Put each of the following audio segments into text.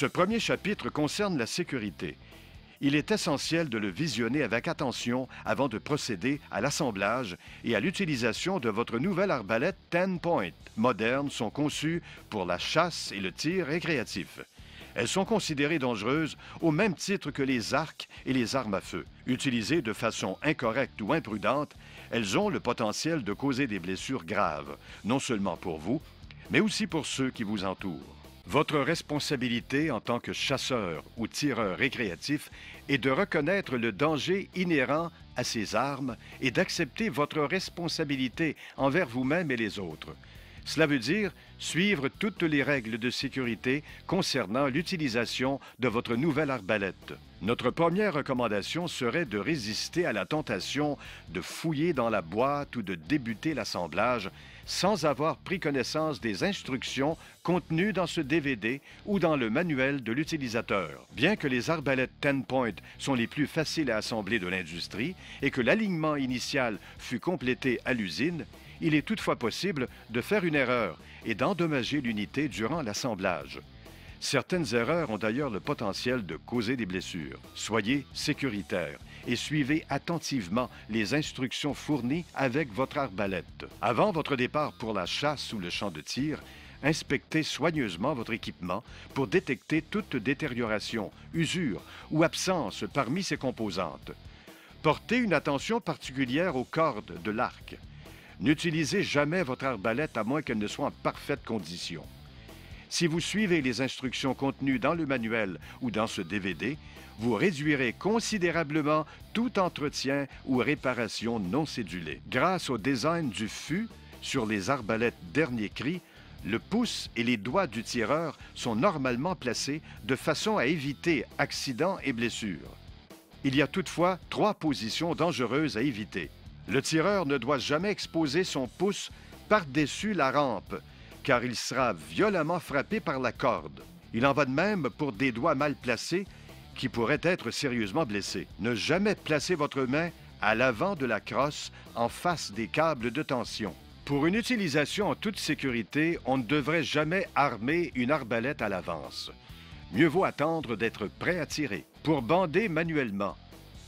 Ce premier chapitre concerne la sécurité. Il est essentiel de le visionner avec attention avant de procéder à l'assemblage et à l'utilisation de votre nouvelle arbalète 10 Point. Modernes sont conçues pour la chasse et le tir récréatif. Elles sont considérées dangereuses au même titre que les arcs et les armes à feu. Utilisées de façon incorrecte ou imprudente, elles ont le potentiel de causer des blessures graves, non seulement pour vous, mais aussi pour ceux qui vous entourent. Votre responsabilité en tant que chasseur ou tireur récréatif est de reconnaître le danger inhérent à ces armes et d'accepter votre responsabilité envers vous-même et les autres. Cela veut dire suivre toutes les règles de sécurité concernant l'utilisation de votre nouvelle arbalète. Notre première recommandation serait de résister à la tentation de fouiller dans la boîte ou de débuter l'assemblage sans avoir pris connaissance des instructions contenues dans ce DVD ou dans le manuel de l'utilisateur. Bien que les arbalètes 10 Point sont les plus faciles à assembler de l'industrie et que l'alignement initial fut complété à l'usine, il est toutefois possible de faire une erreur et d'endommager l'unité durant l'assemblage. Certaines erreurs ont d'ailleurs le potentiel de causer des blessures. Soyez sécuritaire et suivez attentivement les instructions fournies avec votre arbalète. Avant votre départ pour la chasse ou le champ de tir, inspectez soigneusement votre équipement pour détecter toute détérioration, usure ou absence parmi ses composantes. Portez une attention particulière aux cordes de l'arc. N'utilisez jamais votre arbalète à moins qu'elle ne soit en parfaite condition. Si vous suivez les instructions contenues dans le manuel ou dans ce DVD, vous réduirez considérablement tout entretien ou réparation non cédulée. Grâce au design du fût sur les arbalètes dernier cri, le pouce et les doigts du tireur sont normalement placés de façon à éviter accidents et blessures. Il y a toutefois 3 positions dangereuses à éviter. Le tireur ne doit jamais exposer son pouce par-dessus la rampe, car il sera violemment frappé par la corde. Il en va de même pour des doigts mal placés qui pourraient être sérieusement blessés. Ne jamais placer votre main à l'avant de la crosse en face des câbles de tension. Pour une utilisation en toute sécurité, on ne devrait jamais armer une arbalète à l'avance. Mieux vaut attendre d'être prêt à tirer. Pour bander manuellement,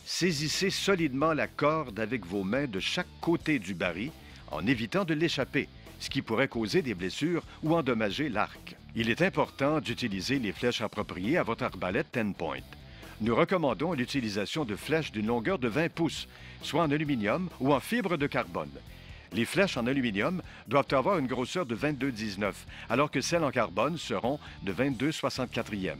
saisissez solidement la corde avec vos mains de chaque côté du baril en évitant de l'échapper, ce qui pourrait causer des blessures ou endommager l'arc. Il est important d'utiliser les flèches appropriées à votre arbalète 10 Point. Nous recommandons l'utilisation de flèches d'une longueur de 20 pouces, soit en aluminium ou en fibre de carbone. Les flèches en aluminium doivent avoir une grosseur de 22,19, alors que celles en carbone seront de 22,64e.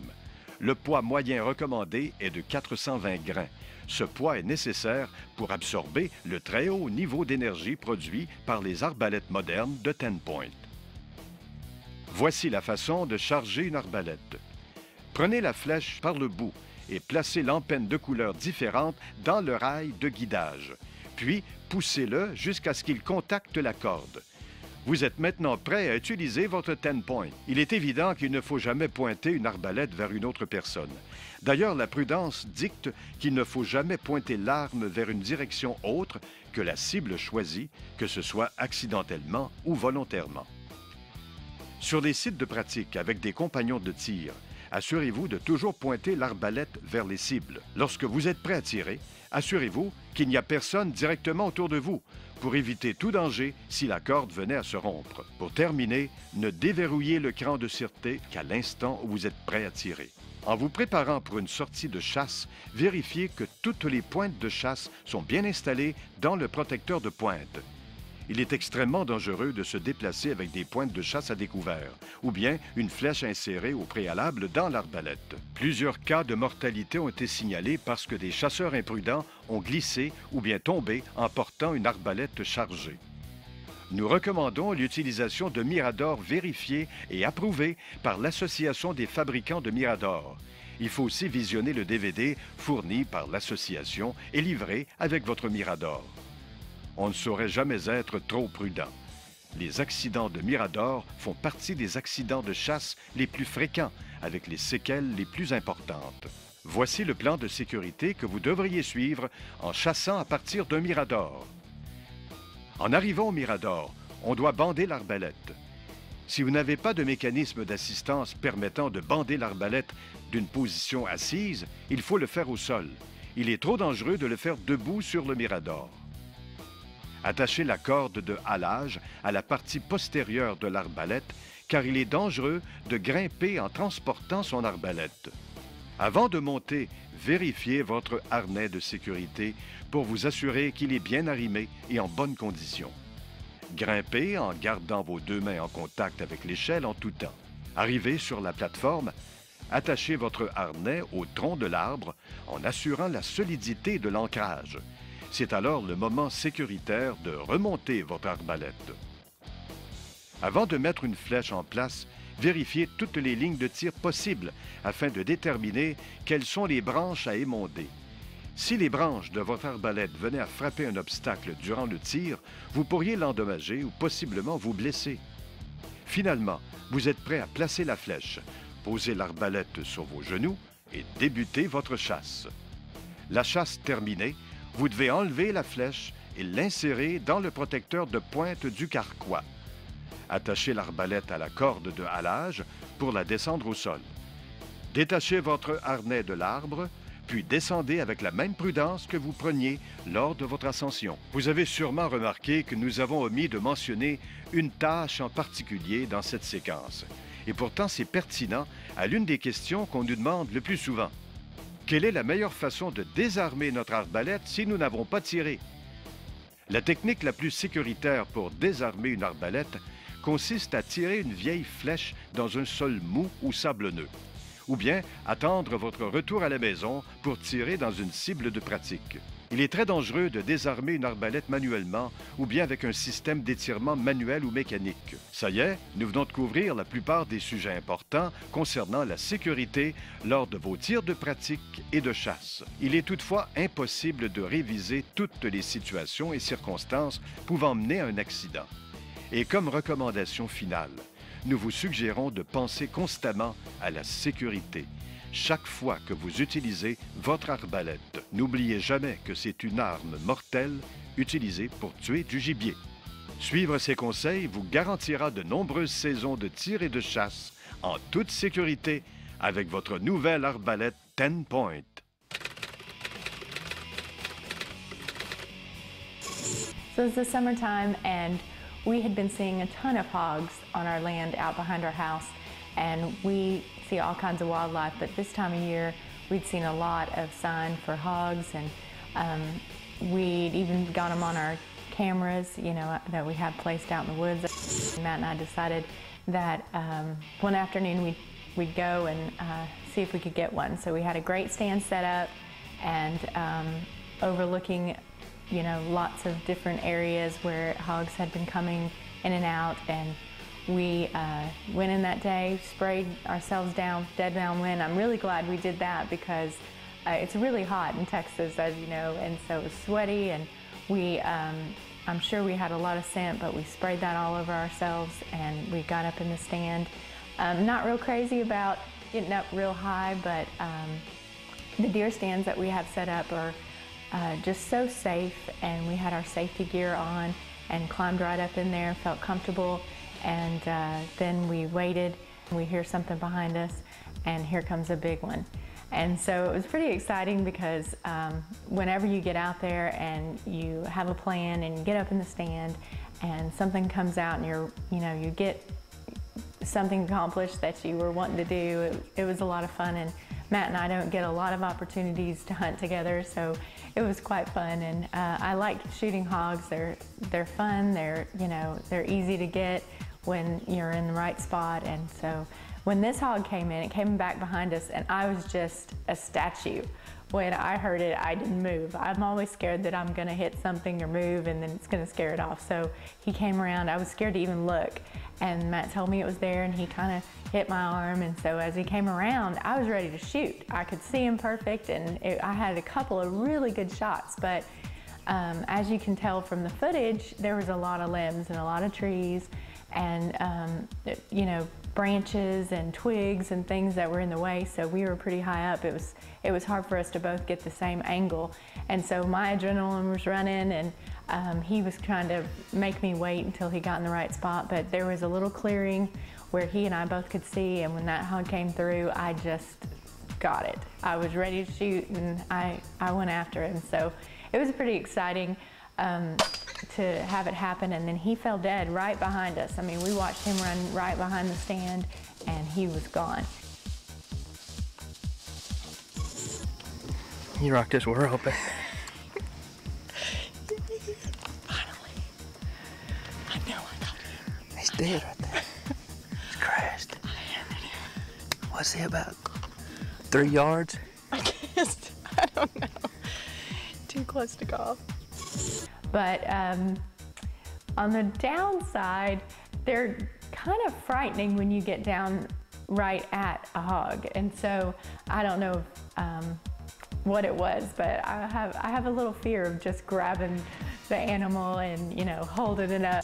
Le poids moyen recommandé est de 420 grains. Ce poids est nécessaire pour absorber le très haut niveau d'énergie produit par les arbalètes modernes de 10 Point. Voici la façon de charger une arbalète. Prenez la flèche par le bout et placez l'empenne de couleurs différentes dans le rail de guidage. Puis, poussez-le jusqu'à ce qu'il contacte la corde. Vous êtes maintenant prêt à utiliser votre 10 Point. Il est évident qu'il ne faut jamais pointer une arbalète vers une autre personne. D'ailleurs, la prudence dicte qu'il ne faut jamais pointer l'arme vers une direction autre que la cible choisie, que ce soit accidentellement ou volontairement. Sur des sites de pratique avec des compagnons de tir, assurez-vous de toujours pointer l'arbalète vers les cibles. Lorsque vous êtes prêt à tirer, assurez-vous qu'il n'y a personne directement autour de vous pour éviter tout danger si la corde venait à se rompre. Pour terminer, ne déverrouillez le cran de sûreté qu'à l'instant où vous êtes prêt à tirer. En vous préparant pour une sortie de chasse, vérifiez que toutes les pointes de chasse sont bien installées dans le protecteur de pointe. Il est extrêmement dangereux de se déplacer avec des pointes de chasse à découvert ou bien une flèche insérée au préalable dans l'arbalète. Plusieurs cas de mortalité ont été signalés parce que des chasseurs imprudents ont glissé ou bien tombé en portant une arbalète chargée. Nous recommandons l'utilisation de miradors vérifiés et approuvés par l'Association des fabricants de miradors. Il faut aussi visionner le DVD fourni par l'association et livré avec votre mirador. On ne saurait jamais être trop prudent. Les accidents de mirador font partie des accidents de chasse les plus fréquents, avec les séquelles les plus importantes. Voici le plan de sécurité que vous devriez suivre en chassant à partir d'un mirador. En arrivant au mirador, on doit bander l'arbalète. Si vous n'avez pas de mécanisme d'assistance permettant de bander l'arbalète d'une position assise, il faut le faire au sol. Il est trop dangereux de le faire debout sur le mirador. Attachez la corde de halage à la partie postérieure de l'arbalète, car il est dangereux de grimper en transportant son arbalète. Avant de monter, vérifiez votre harnais de sécurité pour vous assurer qu'il est bien arrimé et en bonne condition. Grimpez en gardant vos deux mains en contact avec l'échelle en tout temps. Arrivez sur la plateforme, attachez votre harnais au tronc de l'arbre en assurant la solidité de l'ancrage. C'est alors le moment sécuritaire de remonter votre arbalète. Avant de mettre une flèche en place, vérifiez toutes les lignes de tir possibles afin de déterminer quelles sont les branches à émonder. Si les branches de votre arbalète venaient à frapper un obstacle durant le tir, vous pourriez l'endommager ou possiblement vous blesser. Finalement, vous êtes prêt à placer la flèche, posez l'arbalète sur vos genoux et débutez votre chasse. La chasse terminée, vous devez enlever la flèche et l'insérer dans le protecteur de pointe du carquois. Attachez l'arbalète à la corde de halage pour la descendre au sol. Détachez votre harnais de l'arbre, puis descendez avec la même prudence que vous preniez lors de votre ascension. Vous avez sûrement remarqué que nous avons omis de mentionner une tâche en particulier dans cette séquence. Et pourtant, c'est pertinent à l'une des questions qu'on nous demande le plus souvent. Quelle est la meilleure façon de désarmer notre arbalète si nous n'avons pas tiré? La technique la plus sécuritaire pour désarmer une arbalète consiste à tirer une vieille flèche dans un sol mou ou sablonneux, ou bien attendre votre retour à la maison pour tirer dans une cible de pratique. Il est très dangereux de désarmer une arbalète manuellement ou bien avec un système d'étirement manuel ou mécanique. Ça y est, nous venons de couvrir la plupart des sujets importants concernant la sécurité lors de vos tirs de pratique et de chasse. Il est toutefois impossible de réviser toutes les situations et circonstances pouvant mener à un accident. Et comme recommandation finale, nous vous suggérons de penser constamment à la sécurité. Chaque fois que vous utilisez votre arbalète, n'oubliez jamais que c'est une arme mortelle utilisée pour tuer du gibier. Suivre ces conseils vous garantira de nombreuses saisons de tir et de chasse en toute sécurité avec votre nouvelle arbalète 10 Point. So it's the summertime and we had been seeing a ton of hogs on our land out behind our house, and we see all kinds of wildlife, but this time of year we'd seen a lot of sign for hogs, and we'd even got them on our cameras, you know, that we had placed out in the woods. Matt and I decided that one afternoon we'd go and see if we could get one. So we had a great stand set up and overlooking, you know, lots of different areas where hogs had been coming in and out, and we went in that day, sprayed ourselves down, dead downwind. I'm really glad we did that because it's really hot in Texas, as you know, and so it was sweaty, and we, I'm sure we had a lot of scent, but we sprayed that all over ourselves, and we got up in the stand. Not real crazy about getting up real high, but the deer stands that we have set up are just so safe, and we had our safety gear on and climbed right up in there, felt comfortable, and then we waited. We hear something behind us, and here comes a big one. And so it was pretty exciting because whenever you get out there and you have a plan and you get up in the stand and something comes out and you get something accomplished that you were wanting to do, it was a lot of fun. And Matt and I don't get a lot of opportunities to hunt together, so it was quite fun. And I like shooting hogs. They're fun. They're easy to get when you're in the right spot. And so when this hog came in, it came back behind us, and I was just a statue. When I heard it, I didn't move. I'm always scared that I'm gonna hit something or move and then it's gonna scare it off. So he came around, I was scared to even look, and Matt told me it was there, and he kind of hit my arm, and so as he came around, I was ready to shoot. I could see him perfect, and I had a couple of really good shots, but as you can tell from the footage, there was a lot of limbs and a lot of trees, and branches and twigs and things that were in the way, so we were pretty high up. It was hard for us to both get the same angle, and so my adrenaline was running, and he was trying to make me wait until he got in the right spot, but there was a little clearing where he and I both could see, and when that hog came through, I just got it. I was ready to shoot, and I went after him, so it was pretty exciting to have it happen, and then he fell dead right behind us. I mean, we watched him run right behind the stand, and he was gone. You rocked this world, but Finally. I know I got him. he's dead right there. He's crashed. What's he, about 3 yards? I guess. I don't know. Too close to call. But on the downside, they're kind of frightening when you get down right at a hog. And so I don't know what it was, but I have a little fear of just grabbing the animal and, you know, holding it up.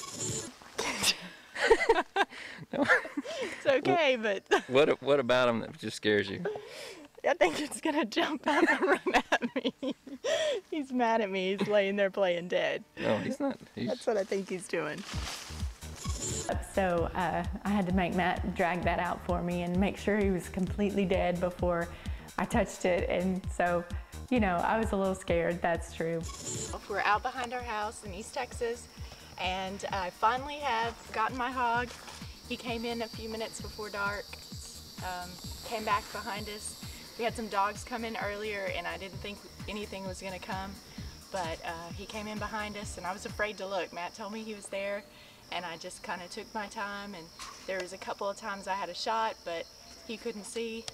It's okay, but What about him that just scares you? I think it's gonna jump out and run at me. He's mad at me. He's laying there playing dead. No, he's not. That's what I think he's doing. So I had to make Matt drag that out for me and make sure he was completely dead before I touched it. And so, you know, I was a little scared, that's true. We're out behind our house in East Texas, and I finally have gotten my hog. He came in a few minutes before dark, came back behind us. We had some dogs come in earlier, and I didn't think anything was gonna come, but he came in behind us, and I was afraid to look. Matt told me he was there, and I just kind of took my time, and there was a couple of times I had a shot, but he couldn't see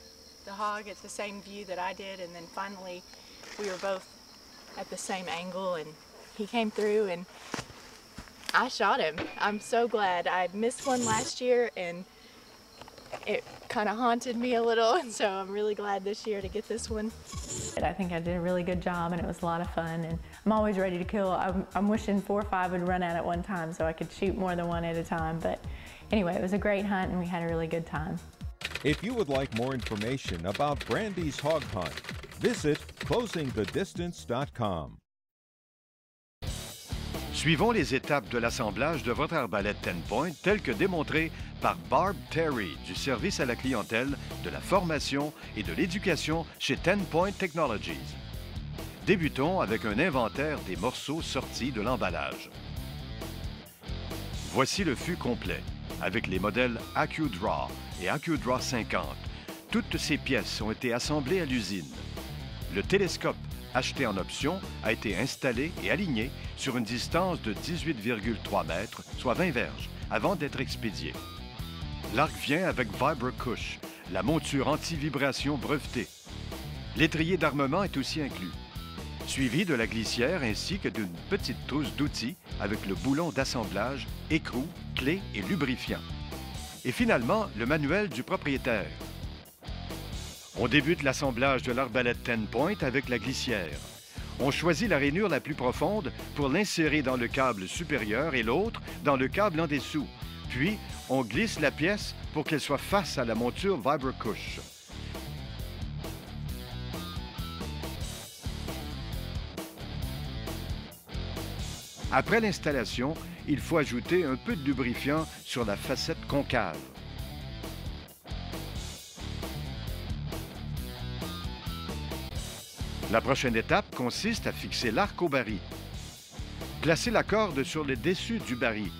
the hog at the same view that I did, and then finally we were both at the same angle, and he came through, and I shot him. I'm so glad. I missed one last year, and it kind of haunted me a little, and so I'm really glad this year to get this one. I think I did a really good job, and it was a lot of fun, and I'm always ready to kill. I'm wishing 4 or 5 would run out at one time so I could shoot more than one at a time, but anyway, it was a great hunt, and we had a really good time. If you would like more information about Brandy's Hog Hunt, visit closingthedistance.com. Suivons les étapes de l'assemblage de votre arbalète 10 Point telles que démontrées par Barb Terry du service à la clientèle, de la formation et de l'éducation chez 10 Point Technologies. Débutons avec un inventaire des morceaux sortis de l'emballage. Voici le fût complet avec les modèles AccuDraw et AccuDraw 50. Toutes ces pièces ont été assemblées à l'usine. Le télescope acheté en option a été installé et aligné sur une distance de 18,3 mètres, soit 20 verges, avant d'être expédié. L'arc vient avec VibraCush, la monture anti-vibration brevetée. L'étrier d'armement est aussi inclus, suivi de la glissière ainsi que d'une petite trousse d'outils avec le boulon d'assemblage, écrou, clé et lubrifiant. Et finalement, le manuel du propriétaire. On débute l'assemblage de l'arbalète 10 Point avec la glissière. On choisit la rainure la plus profonde pour l'insérer dans le câble supérieur et l'autre dans le câble en dessous. Puis, on glisse la pièce pour qu'elle soit face à la monture VibraCush. Après l'installation, il faut ajouter un peu de lubrifiant sur la facette concave. La prochaine étape consiste à fixer l'arc au baril. Placez la corde sur le dessus du baril,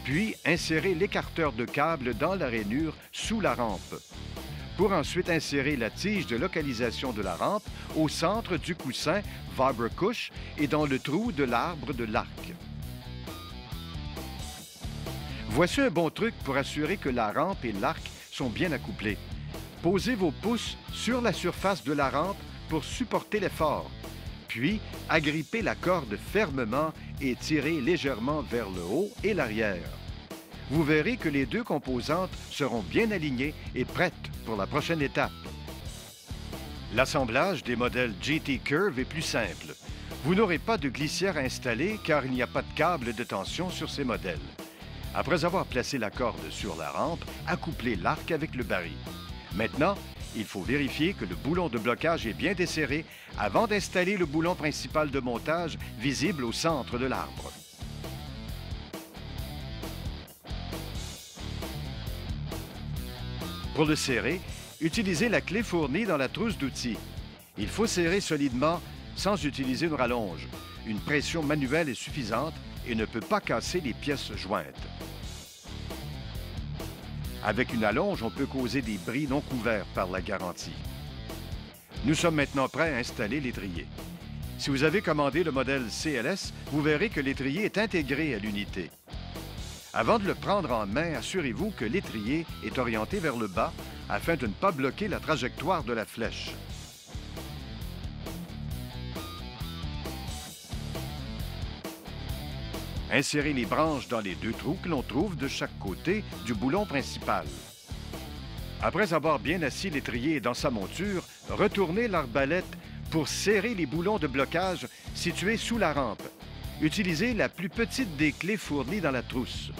puis insérez l'écarteur de câble dans la rainure sous la rampe, pour ensuite insérer la tige de localisation de la rampe au centre du coussin VibraCush et dans le trou de l'arbre de l'arc. Voici un bon truc pour assurer que la rampe et l'arc sont bien accouplés. Posez vos pouces sur la surface de la rampe pour supporter l'effort, puis agrippez la corde fermement et tirez légèrement vers le haut et l'arrière. Vous verrez que les deux composantes seront bien alignées et prêtes pour la prochaine étape. L'assemblage des modèles GT Curve est plus simple. Vous n'aurez pas de glissière à installer car il n'y a pas de câble de tension sur ces modèles. Après avoir placé la corde sur la rampe, accouplez l'arc avec le baril. Maintenant, il faut vérifier que le boulon de blocage est bien desserré avant d'installer le boulon principal de montage visible au centre de l'arbre. Pour le serrer, utilisez la clé fournie dans la trousse d'outils. Il faut serrer solidement sans utiliser une rallonge. Une pression manuelle est suffisante et ne peut pas casser les pièces jointes. Avec une allonge, on peut causer des bris non couverts par la garantie. Nous sommes maintenant prêts à installer l'étrier. Si vous avez commandé le modèle CLS, vous verrez que l'étrier est intégré à l'unité. Avant de le prendre en main, assurez-vous que l'étrier est orienté vers le bas afin de ne pas bloquer la trajectoire de la flèche. Insérez les branches dans les 2 trous que l'on trouve de chaque côté du boulon principal. Après avoir bien assis l'étrier dans sa monture, retournez l'arbalète pour serrer les boulons de blocage situés sous la rampe. Utilisez la plus petite des clés fournies dans la trousse.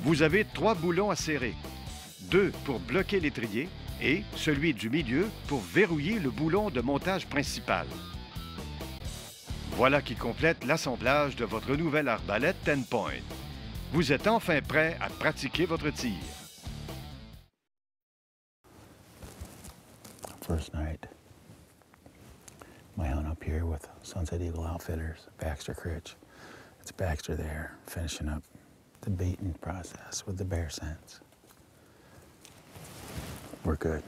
Vous avez 3 boulons à serrer, 2 pour bloquer l'étrier et celui du milieu pour verrouiller le boulon de montage principal. Voilà qui complète l'assemblage de votre nouvelle arbalète 10 Point. Vous êtes enfin prêt à pratiquer votre tir. First night, my hunt up here with Sunset Eagle Outfitters, Baxter Critch. It's Baxter there, finishing up the baiting process with the bear scents. We're good.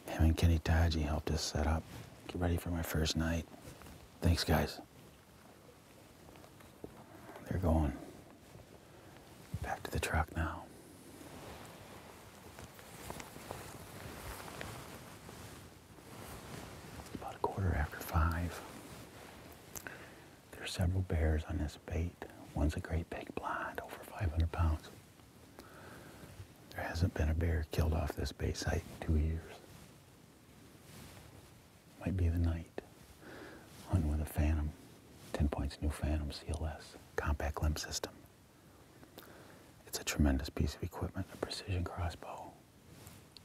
Him and Kenny Taji helped us set up, get ready for my first night. Thanks, guys. They're going back to the truck now. It's about 5:15. There's several bears on this bait. One's a great big blonde, over 500 pounds. There hasn't been a bear killed off this bait site in 2 years. Might be the night. Hunting with a Phantom, 10 Point's new Phantom CLS, compact limb system. It's a tremendous piece of equipment, a precision crossbow,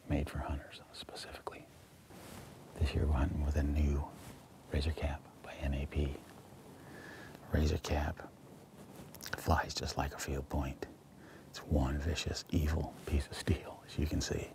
made for hunters specifically. This year we're hunting with a new Razor Cap by MAP. Razor Cap flies just like a field point. It's one vicious, evil piece of steel, as you can see.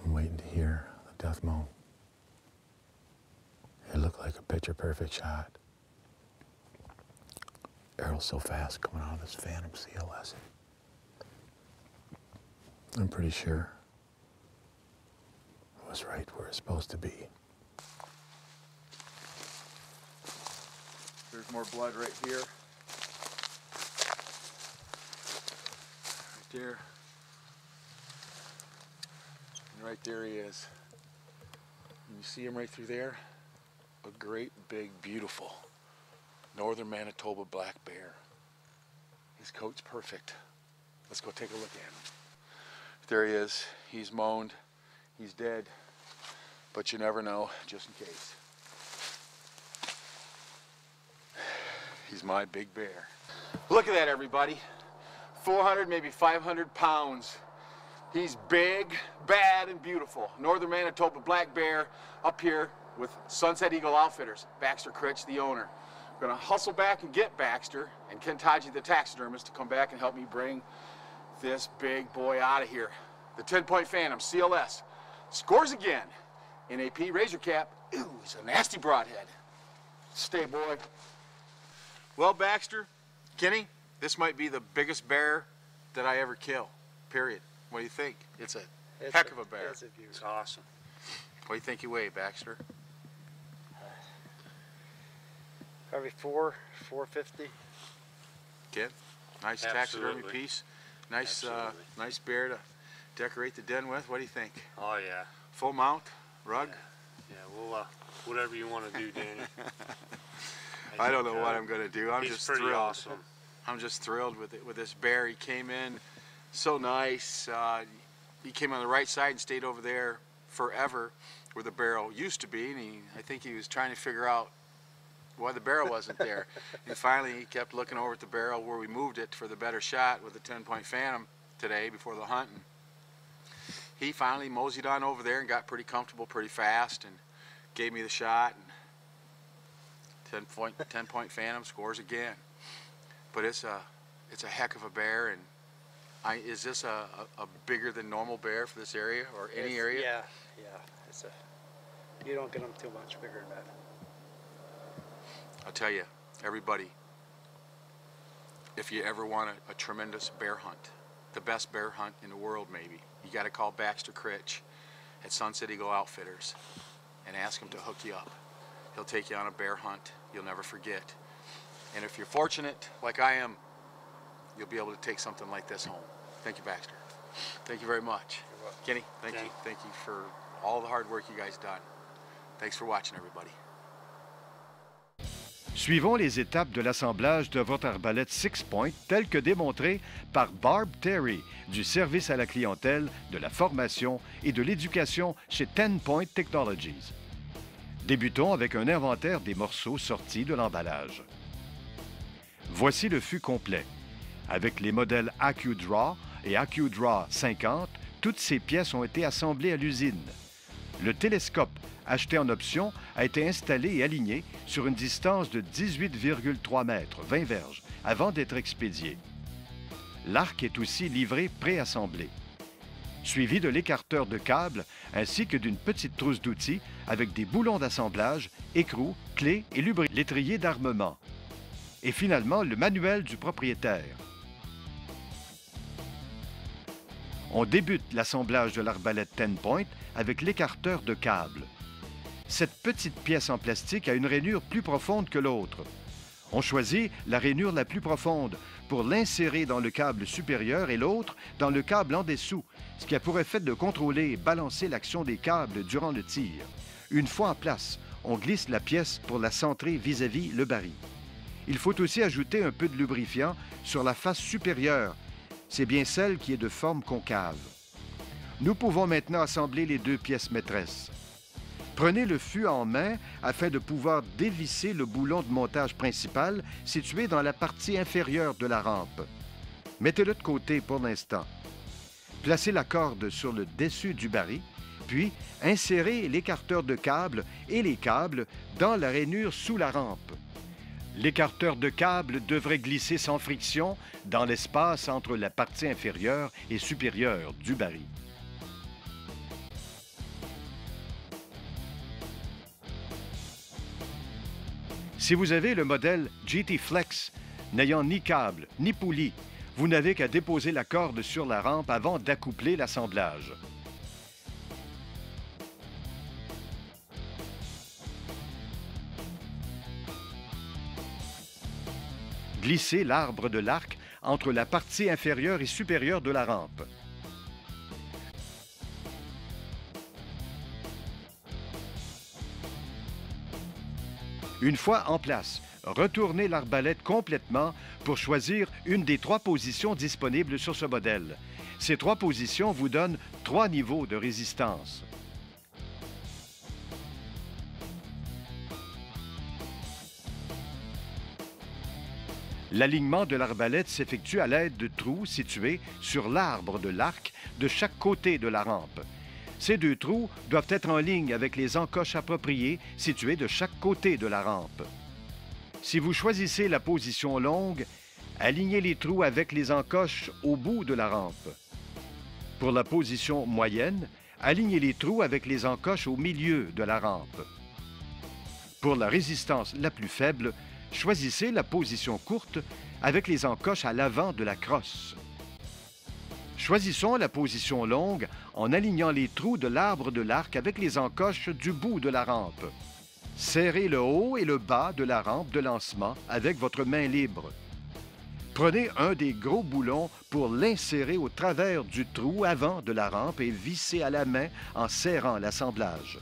I'm waiting to hear the death moan. It looked like a picture-perfect shot. Arrow's so fast coming out of this Phantom CLS. I'm pretty sure it was right where it's supposed to be. There's more blood right here. Right there. And right there he is. And you see him right through there? A great, big, beautiful northern Manitoba black bear. His coat's perfect. Let's go take a look at him. There he is. He's moaned. He's dead. But you never know, just in case. He's my big bear. Look at that, everybody. 400, maybe 500 pounds. He's big, bad, and beautiful. Northern Manitoba black bear up here with Sunset Eagle Outfitters. Baxter Critch, the owner. We're gonna hustle back and get Baxter and Ken Taji, the taxidermist, to come back and help me bring this big boy out of here. The 10-point Phantom, CLS, scores again. NAP Razor Cap, ooh, he's a nasty broadhead. Stay, boy. Well, Baxter, Kenny, this might be the biggest bear that I ever kill, period. What do you think? It's a heck of a bear. It's awesome. What do you think you weigh, Baxter? Probably 450. Ken, nice taxidermy piece. Nice, nice bear to decorate the den with. What do you think? Oh yeah. Full mount, rug? Yeah, well, whatever you want to do, Danny. I don't know what I'm gonna do. I'm He's just pretty thrilled. awesome. I'm just thrilled with it, with this bear. He came in so nice. He came on the right side and stayed over there forever, where the barrel used to be. And I think he was trying to figure out why the barrel wasn't there. And finally, he kept looking over at the barrel where we moved it for the better shot with the 10-point Phantom today before the hunt. And he finally moseyed on over there and got pretty comfortable pretty fast and gave me the shot. And 10-point Phantom scores again. But it's a heck of a bear. And is this a bigger than normal bear for this area or any area? Yeah. You don't get them too much bigger than that. I'll tell you, everybody, if you ever want a tremendous bear hunt, the best bear hunt in the world maybe, you got to call Baxter Critch at Sunset Eagle Outfitters and ask him to hook you up. He'll take you on a bear hunt you'll never forget. And if you're fortunate, like I am, you'll be able to take something like this home. Thank you, Baxter. Thank you very much. Kenny, thank you. Thank you for all the hard work you guys done. Thanks for watching, everybody. Suivons les étapes de l'assemblage de votre arbalète 6-point tel que démontré par Barb Terry du service à la clientèle, de la formation et de l'éducation chez 10-Point Technologies. Débutons avec un inventaire des morceaux sortis de l'emballage. Voici le fût complet. Avec les modèles AccuDraw et AccuDraw 50, toutes ces pièces ont été assemblées à l'usine. Le télescope, acheté en option, a été installé et aligné sur une distance de 18,3 mètres, 20 verges, avant d'être expédié. L'arc est aussi livré préassemblé, suivi de l'écarteur de câbles ainsi que d'une petite trousse d'outils avec des boulons d'assemblage, écrous, clés et l'étrier d'armement. Et finalement, le manuel du propriétaire. On débute l'assemblage de l'arbalète 10-point avec l'écarteur de câble. Cette petite pièce en plastique a une rainure plus profonde que l'autre. On choisit la rainure la plus profonde pour l'insérer dans le câble supérieur et l'autre dans le câble en dessous, ce qui a pour effet de contrôler et balancer l'action des câbles durant le tir. Une fois en place, on glisse la pièce pour la centrer vis-à-vis le baril. Il faut aussi ajouter un peu de lubrifiant sur la face supérieure. C'est bien celle qui est de forme concave. Nous pouvons maintenant assembler les deux pièces maîtresses. Prenez le fût en main afin de pouvoir dévisser le boulon de montage principal situé dans la partie inférieure de la rampe. Mettez-le de côté pour l'instant. Placez la corde sur le dessus du baril, puis insérez l'écarteur de câble et les câbles dans la rainure sous la rampe. L'écarteur de câble devrait glisser sans friction dans l'espace entre la partie inférieure et supérieure du baril. Si vous avez le modèle GT Flex, n'ayant ni câble ni poulie, vous n'avez qu'à déposer la corde sur la rampe avant d'accoupler l'assemblage. Glissez l'arbre de l'arc entre la partie inférieure et supérieure de la rampe. Une fois en place, retournez l'arbalète complètement pour choisir une des 3 positions disponibles sur ce modèle. Ces 3 positions vous donnent 3 niveaux de résistance. L'alignement de l'arbalète s'effectue à l'aide de trous situés sur l'arbre de l'arc de chaque côté de la rampe. Ces 2 trous doivent être en ligne avec les encoches appropriées situées de chaque côté de la rampe. Si vous choisissez la position longue, alignez les trous avec les encoches au bout de la rampe. Pour la position moyenne, alignez les trous avec les encoches au milieu de la rampe. Pour la résistance la plus faible, choisissez la position courte avec les encoches à l'avant de la crosse. Choisissons la position longue en alignant les trous de l'arbre de l'arc avec les encoches du bout de la rampe. Serrez le haut et le bas de la rampe de lancement avec votre main libre. Prenez un des gros boulons pour l'insérer au travers du trou avant de la rampe et vissez à la main en serrant l'assemblage.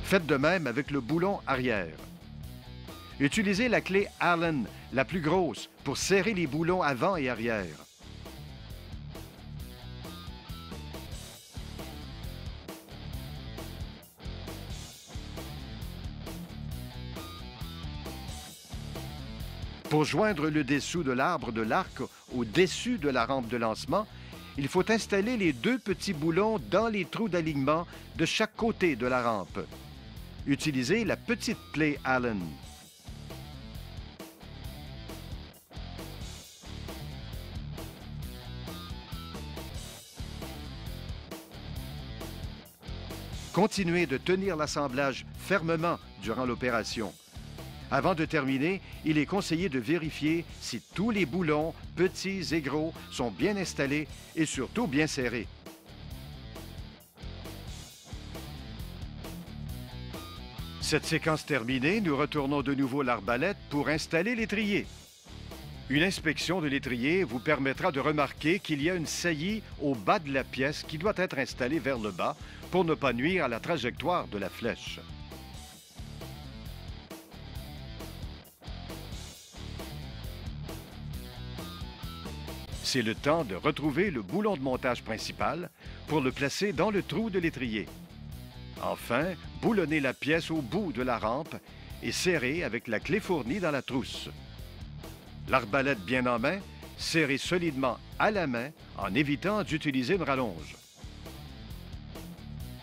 Faites de même avec le boulon arrière. Utilisez la clé Allen, la plus grosse, pour serrer les boulons avant et arrière. Pour joindre le dessous de l'arbre de l'arc au dessus de la rampe de lancement, il faut installer les 2 petits boulons dans les trous d'alignement de chaque côté de la rampe. Utilisez la petite clé Allen. Continuez de tenir l'assemblage fermement durant l'opération. Avant de terminer, il est conseillé de vérifier si tous les boulons, petits et gros, sont bien installés et surtout bien serrés. Cette séquence terminée, nous retournons de nouveau l'arbalète pour installer l'étrier. Une inspection de l'étrier vous permettra de remarquer qu'il y a une saillie au bas de la pièce qui doit être installée vers le bas pour ne pas nuire à la trajectoire de la flèche. C'est le temps de retrouver le boulon de montage principal pour le placer dans le trou de l'étrier. Enfin, boulonnez la pièce au bout de la rampe et serrez avec la clé fournie dans la trousse. L'arbalète bien en main, serrez solidement à la main en évitant d'utiliser une rallonge.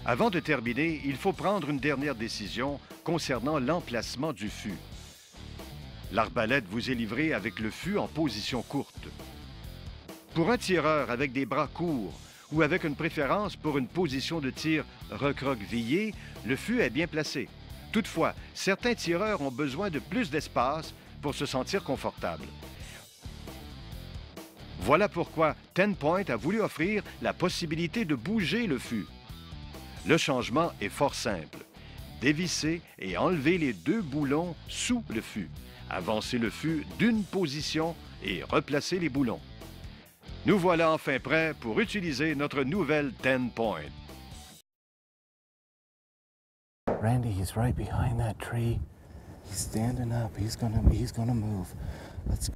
Avant de terminer, il faut prendre une dernière décision concernant l'emplacement du fût. L'arbalète vous est livrée avec le fût en position courte. Pour un tireur avec des bras courts ou avec une préférence pour une position de tir recroquevillée, le fût est bien placé. Toutefois, certains tireurs ont besoin de plus d'espace pour se sentir confortables. Voilà pourquoi 10 Point a voulu offrir la possibilité de bouger le fût. Le changement est fort simple. Dévissez et enlevez les 2 boulons sous le fût. Avancez le fût d'une position et replacez les boulons. Nous voilà enfin prêts pour utiliser notre nouvelle 10 Point. Randy, he's right behind that tree. He's standing up. He's gonna move. Let's